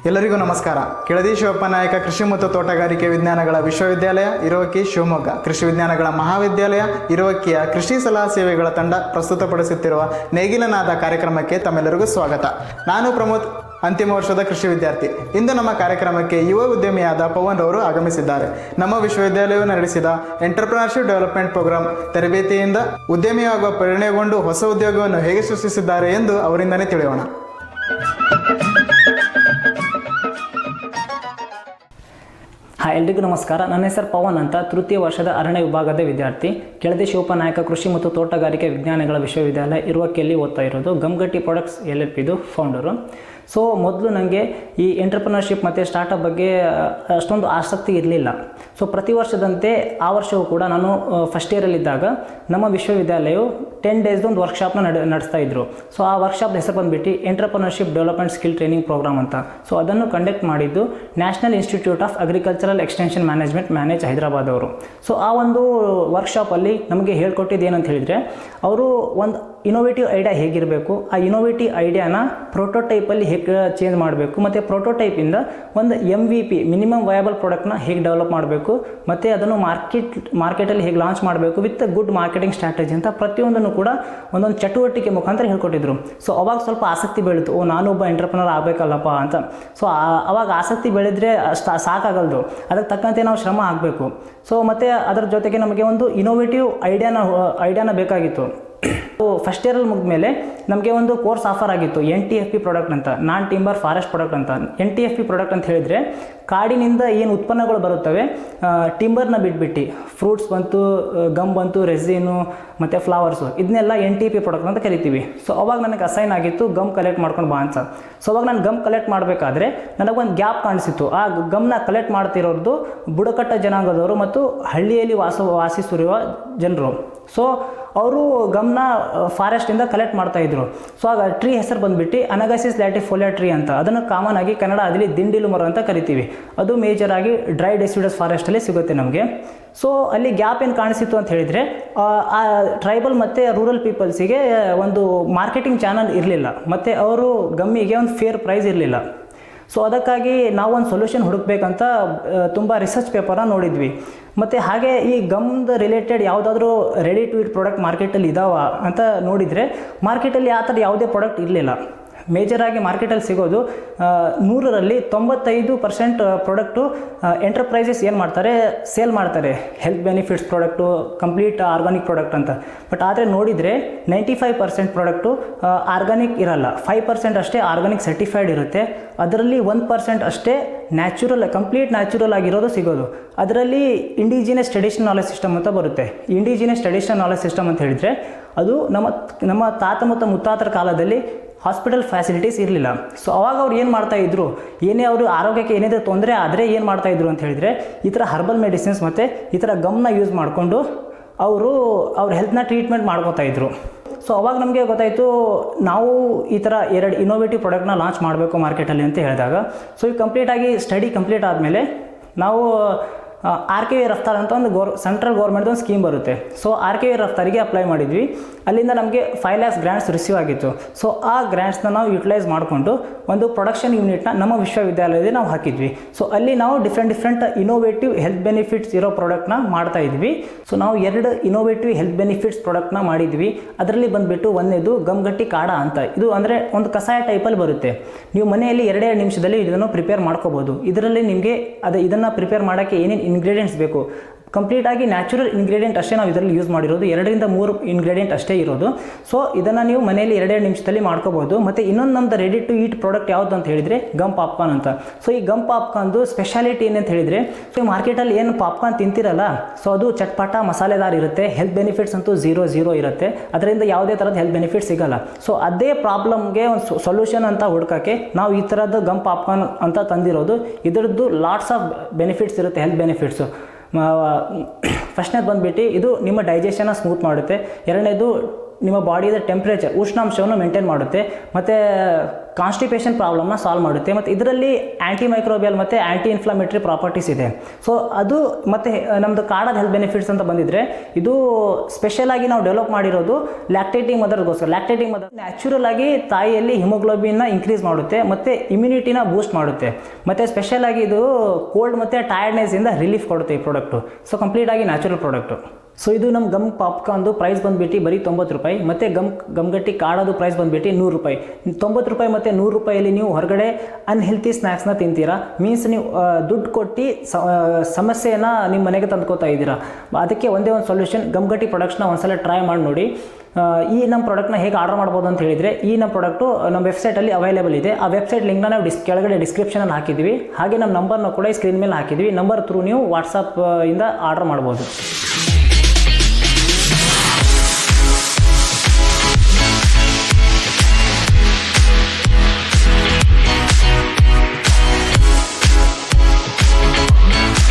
ಎಲ್ಲರಿಗೂ ನಮಸ್ಕಾರ. ಕೆಳದಿ ಶಿವಪ್ಪ ನಾಯಕ ಕೃಷಿ ಮತ್ತು ತೋಟಗಾರಿಕೆ ವಿಜ್ಞಾನಗಳ ವಿಶ್ವವಿದ್ಯಾಲಯ ಇರುವಕ್ಕಿ ಶಿವಮೊಗ್ಗ, ಕೃಷಿ ವಿಜ್ಞಾನಗಳ ಮಹಾವಿದ್ಯಾಲಯ ಇರುವಕ್ಕಿಯ ಕೃಷಿ ಸಲಹಾ ಸೇವೆಗಳ ತಂಡ ಪ್ರಸ್ತುತಪಡಿಸುತ್ತಿರುವ ನೇಗಿಲನಾದ ಕಾರ್ಯಕ್ರಮಕ್ಕೆ ತಮ್ಮೆಲ್ಲರಿಗೂ ಸ್ವಾಗತ. ನಾನು ಪ್ರಮೋದ್, ಅಂತಿಮ ವರ್ಷದ ಕೃಷಿ ವಿದ್ಯಾರ್ಥಿ. ಇಂದು ನಮ್ಮ ಕಾರ್ಯಕ್ರಮಕ್ಕೆ ಯುವ ಉದ್ಯಮಿಯಾದ ಪವನ್ ರವರು ಆಗಮಿಸಿದ್ದಾರೆ. ನಮ್ಮ ವಿಶ್ವವಿದ್ಯಾಲಯವು ನಡೆಸಿದ ಎಂಟರ್ಪ್ರಿನರ್ಶಿಪ್ ಡೆವಲಪ್ಮೆಂಟ್ ಪ್ರೋಗ್ರಾಂ ತರಬೇತಿಯಿಂದ ಉದ್ಯಮಿಯಾಗುವ ಪ್ರೇರಣೆಗೊಂಡು ಹೊಸ ಉದ್ಯೋಗವನ್ನು ಹೇಗೆ ಸೃಷ್ಟಿಸಿದ್ದಾರೆ ಎಂದು ಅವರಿಂದನೇ ತಿಳಿಯೋಣ. ಎಲ್ರಿಗೂ ನಮಸ್ಕಾರ. ನನ್ನ ಹೆಸರು ಪವನ್ ಅಂತ, ತೃತೀಯ ವರ್ಷದ ಅರಣ್ಯ ವಿಭಾಗದ ವಿದ್ಯಾರ್ಥಿ. ಕೆಳದಿ ಶಿವಪ್ಪ ನಾಯಕ ಕೃಷಿ ಮತ್ತು ತೋಟಗಾರಿಕೆ ವಿಜ್ಞಾನಗಳ ವಿಶ್ವವಿದ್ಯಾಲಯ ಇರುವಕ್ಕಿಯಲ್ಲಿ ಓದ್ತಾ ಇರೋದು. ಗಮ್ಗಟ್ಟಿ ಪ್ರಾಡಕ್ಟ್ಸ್ LLPದು ಫೌಂಡರು. ಸೊ ಮೊದಲು ನನಗೆ ಈ ಎಂಟರ್ಪ್ರಿನರ್ಶಿಪ್ ಮತ್ತು ಸ್ಟಾರ್ಟಪ್ ಬಗ್ಗೆ ಅಷ್ಟೊಂದು ಆಸಕ್ತಿ ಇರಲಿಲ್ಲ. ಸೊ ಪ್ರತಿ ವರ್ಷದಂತೆ ಆ ವರ್ಷವೂ ಕೂಡ ನಾನು ಫಸ್ಟ್ ಇಯರಲ್ಲಿದ್ದಾಗ ನಮ್ಮ ವಿಶ್ವವಿದ್ಯಾಲಯವು 10 ಡೇಸ್ದು ಒಂದು ವರ್ಕ್ಶಾಪ್ನ ನಡೆಸ್ತಾ ಇದ್ದರು. ಸೊ ಆ ವರ್ಕ್ಶಾಪ್ ಹೆಸರು ಬಂದುಬಿಟ್ಟು entrepreneurship development skill training program ಅಂತ. ಸೊ ಅದನ್ನು ಕಂಡಕ್ಟ್ ಮಾಡಿದ್ದು national institute of agricultural extension manage Hyderabad ಅವರು. ಸೊ ಆ ಒಂದು ವರ್ಕ್ಶಾಪಲ್ಲಿ ನಮಗೆ ಹೇಳ್ಕೊಟ್ಟಿದ್ದು ಏನಂತ ಹೇಳಿದರೆ, ಅವರು ಒಂದು ಇನೋವೇಟಿವ್ ಐಡಿಯಾ ಹೇಗಿರಬೇಕು, ಆ ಇನೋವೇಟಿವ್ ಐಡಿಯಾನ ಪ್ರೋಟೋಟೈಪಲ್ಲಿ ಹೇಗೆ ಚೇಂಜ್ ಮಾಡಬೇಕು, ಮತ್ತು ಪ್ರೋಟೋಟೈಪಿಂದ ಒಂದು MVP ಮಿನಿಮಮ್ ವಯಬಲ್ ಪ್ರಾಡಕ್ಟ್ನ ಹೇಗೆ ಡೆವಲಪ್ ಮಾಡಬೇಕು, ಮತ್ತು ಅದನ್ನು ಮಾರ್ಕೆಟಲ್ಲಿ ಹೇಗೆ ಲಾಂಚ್ ಮಾಡಬೇಕು ವಿತ್ ಗುಡ್ ಮಾರ್ಕೆಟಿಂಗ್ ಸ್ಟ್ರಾಟಜಿ ಅಂತ ಪ್ರತಿಯೊಂದನ್ನು ಕೂಡ ಒಂದೊಂದು ಚಟುವಟಿಕೆ ಮುಖಾಂತರ ಹೇಳ್ಕೊಟ್ಟಿದ್ರು. ಸೊ ಅವಾಗ ಸ್ವಲ್ಪ ಆಸಕ್ತಿ ಬೆಳೀತು, ನಾನು ಒಬ್ಬ ಎಂಟರ್ಪ್ರಿನರ್ ಆಗಬೇಕಲ್ಲಪ್ಪ ಅಂತ. ಸೊ ಅವಾಗ ಆಸಕ್ತಿ ಬೆಳೆದ್ರೆ ಸಾಕಾಗಲ್ದು, ಅದಕ್ಕೆ ತಕ್ಕಂತೆ ನಾವು ಶ್ರಮ ಆಗಬೇಕು. ಸೊ ಮತ್ತು ಅದರ ಜೊತೆಗೆ ನಮಗೆ ಒಂದು ಇನೋವೇಟಿವ್ ಐಡಿಯಾನ ಬೇಕಾಗಿತ್ತು. ಫಸ್ಟ್ ಇಯರಲ್ಲಿ ಮುಗಿದ್ಮೇಲೆ ನಮಗೆ ಒಂದು ಕೋರ್ಸ್ ಆಫರ್ ಆಗಿತ್ತು, NTFP ಪ್ರಾಡಕ್ಟ್ ಅಂತ, ನಾನ್ ಟಿಂಬರ್ ಫಾರೆಸ್ಟ್ ಪ್ರಾಡಕ್ಟ್ ಅಂತ. NTFP ಪ್ರಾಡಕ್ಟ್ ಅಂತ ಹೇಳಿದರೆ ಕಾಡಿನಿಂದ ಏನು ಉತ್ಪನ್ನಗಳು ಬರುತ್ತವೆ, ಟಿಂಬರ್ನ ಬಿಟ್ಬಿಟ್ಟು ಫ್ರೂಟ್ಸ್ ಬಂತು, ಗಮ್ ಬಂತು, ರೆಸಿನು ಮತ್ತು ಫ್ಲವರ್ಸು, ಇದನ್ನೆಲ್ಲ NTFP ಪ್ರಾಡಕ್ಟ್ ಅಂತ ಕರಿತೀವಿ. ಸೊ ಅವಾಗ ನನಗೆ ಅಸೈನ್ ಆಗಿತ್ತು ಗಮ್ ಕಲೆಕ್ಟ್ ಮಾಡ್ಕೊಂಡು ಬಾ ಅಂತ. ಸೊ ಅವಾಗ ನಾನು ಗಮ್ ಕಲೆಕ್ಟ್ ಮಾಡಬೇಕಾದ್ರೆ ನನಗೊಂದು ಗ್ಯಾಪ್ ಕಾಣಿಸಿತ್ತು. ಆ ಗಮ್ನ ಕಲೆಕ್ಟ್ ಮಾಡ್ತಿರೋದು ಬುಡಕಟ್ಟ ಜನಾಂಗದವರು ಮತ್ತು ಹಳ್ಳಿಯಲ್ಲಿ ವಾಸಿಸಿರುವ ಜನರು. ಸೊ ಅವರು ಗಮ್ನ ಫಾರೆಸ್ಟಿಂದ ಕಲೆಕ್ಟ್ ಮಾಡ್ತಾಯಿದ್ರು. ಸೊ ಆಗ ಟ್ರೀ ಹೆಸರು ಬಂದುಬಿಟ್ಟು ಅನಗಾಸಿಸ್ ಲ್ಯಾಟಿಫೋಲಿಯಾ ಟ್ರೀ ಅಂತ. ಅದನ್ನು ಕಾಮನ್ ಆಗಿ ಕನ್ನಡದಲ್ಲಿ ದಿಂಡಿಲು ಮರ ಅಂತ ಕರಿತೀವಿ. ಅದು ಮೇಜರ್ ಆಗಿ ಡ್ರೈ ಡೆಸಿಡಸ್ ಫಾರೆಸ್ಟಲ್ಲಿ ಸಿಗುತ್ತೆ ನಮಗೆ. ಸೊ ಅಲ್ಲಿ ಗ್ಯಾಪ್ ಏನು ಕಾಣಿಸಿತ್ತು ಅಂತ ಹೇಳಿದರೆ, ಆ ಟ್ರೈಬಲ್ ಮತ್ತು ರೂರಲ್ ಪೀಪಲ್ಸಿಗೆ ಒಂದು ಮಾರ್ಕೆಟಿಂಗ್ ಚಾನಲ್ ಇರಲಿಲ್ಲ, ಮತ್ತು ಅವರು ಗಮ್ಮಿಗೆ ಒಂದು ಫೇರ್ ಪ್ರೈಸ್ ಇರಲಿಲ್ಲ. ಸೊ ಅದಕ್ಕಾಗಿ ನಾವೊಂದು ಸೊಲ್ಯೂಷನ್ ಹುಡುಕ್ಬೇಕಂತ ತುಂಬ ರಿಸರ್ಚ್ ಪೇಪರ್ನ ನೋಡಿದ್ವಿ. ಮತ್ತು ಹಾಗೆ ಈ ಗಮ್ದು ರಿಲೇಟೆಡ್ ಯಾವುದಾದ್ರೂ ರೆಡಿ ಟು ಇಟ್ ಪ್ರಾಡಕ್ಟ್ ಮಾರ್ಕೆಟಲ್ಲಿ ಇದಾವ ಅಂತ ನೋಡಿದರೆ, ಮಾರ್ಕೆಟಲ್ಲಿ ಆ ಥರ ಯಾವುದೇ ಪ್ರಾಡಕ್ಟ್ ಇರಲಿಲ್ಲ. ಮೇಜರಾಗಿ ಮಾರ್ಕೆಟಲ್ಲಿ ಸಿಗೋದು 100ರಲ್ಲಿ 95% ಪ್ರಾಡಕ್ಟು ಎಂಟರ್ಪ್ರೈಸಸ್ ಏನು ಮಾಡ್ತಾರೆ, ಸೇಲ್ ಮಾಡ್ತಾರೆ, health benefits product, complete organic product ಅಂತ. ಬಟ್ ಆದರೆ ನೋಡಿದರೆ 95% ಪ್ರಾಡಕ್ಟು ಆರ್ಗಾನಿಕ್ ಇರಲ್ಲ, 5% ಅಷ್ಟೇ ಆರ್ಗಾನಿಕ್ ಸರ್ಟಿಫೈಡ್ ಇರುತ್ತೆ. ಅದರಲ್ಲಿ 1% ಅಷ್ಟೇ ಕಂಪ್ಲೀಟ್ ನ್ಯಾಚುರಲ್ ಆಗಿರೋದು ಸಿಗೋದು. ಅದರಲ್ಲಿ ಇಂಡಿಜಿನಿಯಸ್ ಟ್ರೆಡಿಷನಲ್ ನಾಲೆಜ್ ಸಿಸ್ಟಮ್ ಅಂತ ಬರುತ್ತೆ. ಇಂಡಿಜಿನಿಯಸ್ ಟ್ರೆಡಿಷನಲ್ ನಾಲೆಜ್ ಸಿಸ್ಟಮ್ ಅಂತ ಹೇಳಿದರೆ, ಅದು ನಮ್ಮ ತಾತ ಮತ್ತು ಮುತ್ತಾತರ ಕಾಲದಲ್ಲಿ ಹಾಸ್ಪಿಟಲ್ ಫ್ಯಾಸಿಲಿಟೀಸ್ ಇರಲಿಲ್ಲ. ಸೊ ಅವಾಗ ಅವ್ರು ಏನು ಮಾಡ್ತಾಯಿದ್ರು, ಏನೇ ಅವರು ಆರೋಗ್ಯಕ್ಕೆ ಏನಿದೆ ತೊಂದರೆ ಆದರೆ ಏನು ಮಾಡ್ತಾಯಿದ್ರು ಅಂತ ಹೇಳಿದರೆ, ಈ ಥರ ಹರ್ಬಲ್ ಮೆಡಿಸಿನ್ಸ್ ಮತ್ತು ಈ ಥರ ಗಮ್ನ ಯೂಸ್ ಮಾಡಿಕೊಂಡು ಅವ್ರ ಹೆಲ್ತ್ನ ಟ್ರೀಟ್ಮೆಂಟ್ ಮಾಡ್ಕೋತಾಯಿದ್ರು. ಸೊ ಅವಾಗ ನಮಗೆ ಗೊತ್ತಾಯಿತು, ನಾವು ಈ ಥರ 2 ಇನೋವೇಟಿವ್ ಪ್ರಾಡಕ್ಟ್ನ ಲಾಂಚ್ ಮಾಡಬೇಕು ಮಾರ್ಕೆಟಲ್ಲಿ ಅಂತ ಹೇಳಿದಾಗ, ಸೊ ಈ ಕಂಪ್ಲೀಟಾಗಿ ಸ್ಟಡಿ ಕಂಪ್ಲೀಟ್ ಆದಮೇಲೆ ನಾವು RKV ರಫ್ತಾರ್ ಅಂತ ಒಂದು ಸೆಂಟ್ರಲ್ ಗೌರ್ಮೆಂಟ್ದು ಒಂದು ಸ್ಕೀಮ್ ಬರುತ್ತೆ. ಸೊ RKV ರಫ್ತಾರಿಗೆ ಅಪ್ಲೈ ಮಾಡಿದ್ವಿ. ಅಲ್ಲಿಂದ ನಮಗೆ 5 lakhs ಗ್ರ್ಯಾಂಟ್ಸ್ ರಿಸೀವ್ ಆಗಿತ್ತು. ಸೊ ಆ ಗ್ರ್ಯಾಂಟ್ಸ್ನ ನಾವು ಯುಟಿಲೈಸ್ ಮಾಡಿಕೊಂಡು ಒಂದು ಪ್ರೊಡಕ್ಷನ್ ಯೂನಿಟ್ನ ನಮ್ಮ ವಿಶ್ವವಿದ್ಯಾಲಯದಲ್ಲಿ ನಾವು ಹಾಕಿದ್ವಿ. ಸೊ ಅಲ್ಲಿ ನಾವು ಡಿಫ್ರೆಂಟ್ ಇನೋವೇಟಿವ್ ಹೆಲ್ತ್ ಬೆನಿಫಿಟ್ಸ್ ಇರೋ ಪ್ರಾಡಕ್ಟ್ನ ಮಾಡ್ತಾ ಇದ್ವಿ. ಸೊ ನಾವು 2 ಇನೋವೇಟಿವ್ ಹೆಲ್ತ್ ಬೆನಿಫಿಟ್ಸ್ ಪ್ರಾಡಕ್ಟ್ನ ಮಾಡಿದ್ವಿ. ಅದರಲ್ಲಿ ಬಂದುಬಿಟ್ಟು ಒಂದೇದು ಗಮ್ಗಟ್ಟಿ ಕಾಡ ಅಂತ. ಇದು ಅಂದರೆ ಒಂದು ಕಷಾಯ ಟೈಪಲ್ಲಿ ಬರುತ್ತೆ. ನೀವು ಮನೆಯಲ್ಲಿ 2 ನಿಮಿಷದಲ್ಲಿ ಇದನ್ನು ಪ್ರಿಪೇರ್ ಮಾಡ್ಕೋಬೋದು. ಇದರಲ್ಲಿ ನಿಮಗೆ ಇದನ್ನು ಪ್ರಿಪೇರ್ ಮಾಡೋಕ್ಕೆ ಏನೇನು ಇಂಗ್ರೀಡಿಯೆಂಟ್ಸ್ ಬೇಕು, ಕಂಪ್ಲೀಟಾಗಿ ನ್ಯಾಚುರಲ್ ಇಂಗ್ರೀಡಿಯೆಂಟ್ ಅಷ್ಟೇ ನಾವು ಇದರಲ್ಲಿ ಯೂಸ್ ಮಾಡಿರೋದು, 2ರಿಂದ 3 ಇಂಗ್ರೀಡಿಯೆಂಟ್ ಅಷ್ಟೇ ಇರೋದು. ಸೊ ಇದನ್ನು ನೀವು ಮನೆಯಲ್ಲಿ 2 ನಿಮಿಷದಲ್ಲಿ ಮಾಡ್ಕೋಬೋದು. ಮತ್ತು ಇನ್ನೊಂದು ನಮ್ಮದು ರೆಡಿ ಟು ಈಟ್ ಪ್ರಾಡಕ್ಟ್ ಯಾವುದು ಅಂತ ಹೇಳಿದರೆ ಗಮ್ ಪಾಪ್ಕಾರ್ನ್ ಅಂತ. ಸೊ ಈ ಗಮ್ ಪಾಪ್ಕಾರ್ನ್ದು ಸ್ಪೆಷಾಲಿಟಿ ಏನಂತ ಹೇಳಿದರೆ, ಸೊ ಮಾರ್ಕೆಟಲ್ಲಿ ಏನು ಪಾಪ್ಕಾರ್ನ್ ತಿಂತಿರಲ್ಲ, ಸೊ ಅದು ಚಟ್ಪಟ ಮಸಾಲೆದಾರ್ ಇರುತ್ತೆ, ಹೆಲ್ತ್ ಬೆನಿಫಿಟ್ಸ್ ಅಂತೂ 0 ಇರುತ್ತೆ, ಅದರಿಂದ ಯಾವುದೇ ಥರದ ಹೆಲ್ತ್ ಬೆನಿಫಿಟ್ ಸಿಗೋಲ್ಲ. ಸೊ ಅದೇ ಪ್ರಾಬ್ಲಮ್ಗೆ ಒಂದು ಸೊಲ್ಯೂಷನ್ ಅಂತ ಹುಡ್ಕೋಕ್ಕೆ ನಾವು ಈ ಥರದ್ದು ಗಮ್ ಪಾಪ್ಕಾರ್ನ್ ಅಂತ ತಂದಿರೋದು. ಇದರದ್ದು ಲಾಟ್ಸ್ ಆಫ್ ಬೆನಿಫಿಟ್ಸ್ ಇರುತ್ತೆ, ಹೆಲ್ತ್ ಬೆನಿಫಿಟ್ಸು. ಫಸ್ಟ್ನೇದು ಬಂದುಬಿಟ್ಟು ಇದು ನಿಮ್ಮ ಡೈಜೆಷನ್ನ ಸ್ಮೂತ್ ಮಾಡುತ್ತೆ. ಎರಡನೇದು ನಿಮ್ಮ ಬಾಡಿಯ ಟೆಂಪ್ರೇಚರ್, ಉಷ್ಣಾಂಶವನ್ನು ಮೇಂಟೈನ್ ಮಾಡುತ್ತೆ. ಮತ್ತು ಕಾನ್ಸ್ಟಿಪೇಷನ್ ಪ್ರಾಬ್ಲಮ್ನ ಸಾಲ್ವ್ ಮಾಡುತ್ತೆ ಮತ್ತು ಇದರಲ್ಲಿ ಆ್ಯಂಟಿ ಮೈಕ್ರೋಬಿಯಲ್ ಮತ್ತು ಆ್ಯಂಟಿ ಇನ್ಫ್ಲಮೇಟರಿ ಪ್ರಾಪರ್ಟೀಸ್ ಇದೆ. ಸೊ ಅದು ಮತ್ತು ನಮ್ಮದು ಕಾರ್ಡಲ್ ಹೆಲ್ತ್ ಬೆನಿಫಿಟ್ಸ್ ಅಂತ ಬಂದಿದ್ರೆ ಇದು ಸ್ಪೆಷಲ್ ಆಗಿ ನಾವು ಡೆವಲಪ್ ಮಾಡಿರೋದು ಲ್ಯಾಕ್ಟೇಟಿಂಗ್ ಮದರ್ಗೋಸ್ಕರ. ಲ್ಯಾಕ್ಟೇಟಿಂಗ್ ಮದರ್ ನ್ಯಾಚುರಲ್ ಆಗಿ ತಾಯಿಯಲ್ಲಿ ಹಿಮೋಗ್ಲೋಬಿನ್ನ ಇನ್ಕ್ರೀಸ್ ಮಾಡುತ್ತೆ ಮತ್ತು ಇಮ್ಯುನಿಟಿನ ಬೂಸ್ಟ್ ಮಾಡುತ್ತೆ ಮತ್ತು ಸ್ಪೆಷಲ್ ಆಗಿ ಇದು ಕೋಲ್ಡ್ ಮತ್ತು ಟಯರ್ಡ್ನೆಸ್ಸಿಂದ ರಿಲೀಫ್ ಕೊಡುತ್ತೆ ಈ ಪ್ರಾಡಕ್ಟು. ಸೊ ಕಂಪ್ಲೀಟ್ ಆಗಿ ನ್ಯಾಚುರಲ್ ಪ್ರಾಡಕ್ಟು. ಸೊ ಇದು ನಮ್ಮ ಗಮ್ ಪಾಪ್ಕಾರ್ನ್ದು ಪ್ರೈಸ್ ಬಂದುಬಿಟ್ಟು ಬರೀ 90 ರೂಪಾಯಿ ಮತ್ತು ಗಮ್ಗಟ್ಟಿ ಕಾಡೋದು ಪ್ರೈಸ್ ಬಂದುಬಿಟ್ಟು 100 ರೂಪಾಯಿ. 90 ರೂಪಾಯಿ ಮತ್ತು 100 ರೂಪಾಯಲ್ಲಿ ನೀವು ಹೊರಗಡೆ ಅನ್ಹೆಲ್ತಿ ಸ್ನ್ಯಾಕ್ಸ್ನ ತಿಂತೀರಾ, ಮೀನ್ಸ್ ನೀವು ದುಡ್ಡು ಕೊಟ್ಟು ಸಮಸ್ಯೆಯನ್ನು ನಿಮ್ಮ ಮನೆಗೆ ತಂದ್ಕೋತಾ ಇದ್ದೀರಾ. ಅದಕ್ಕೆ ಒಂದೇ ಒಂದು ಸೊಲ್ಯೂಷನ್, ಗಮ್ಗಟ್ಟಿ ಪ್ರಾಡಕ್ಟ್ಸ್ನ ಒಂದ್ಸಲ ಟ್ರೈ ಮಾಡಿ ನೋಡಿ. ಈ ನಮ್ಮ ಪ್ರಾಡಕ್ಟ್ನ ಹೇಗೆ ಆರ್ಡರ್ ಮಾಡ್ಬೋದು ಅಂತ ಹೇಳಿದರೆ, ಈ ನಮ್ಮ ಪ್ರಾಡಕ್ಟು ನಮ್ಮ ವೆಬ್ಸೈಟಲ್ಲಿ ಅವೈಲೇಬಲ್ ಇದೆ. ಆ ವೆಬ್ಸೈಟ್ ಲಿಂಕ್ನ ನಾವು ಕೆಳಗಡೆ ಡಿಸ್ಕ್ರಿಪ್ಷನಲ್ಲಿ ಹಾಕಿದ್ವಿ. ಹಾಗೆ ನಮ್ಮ ನಂಬರ್ನ ಕೂಡ ಸ್ಕ್ರೀನ್ ಮೇಲೆ ಹಾಕಿದ್ವಿ. ನಂಬರ್ ಥ್ರೂ ನೀವು ವಾಟ್ಸಪ್ ಇಂದ ಆರ್ಡರ್ ಮಾಡ್ಬೋದು.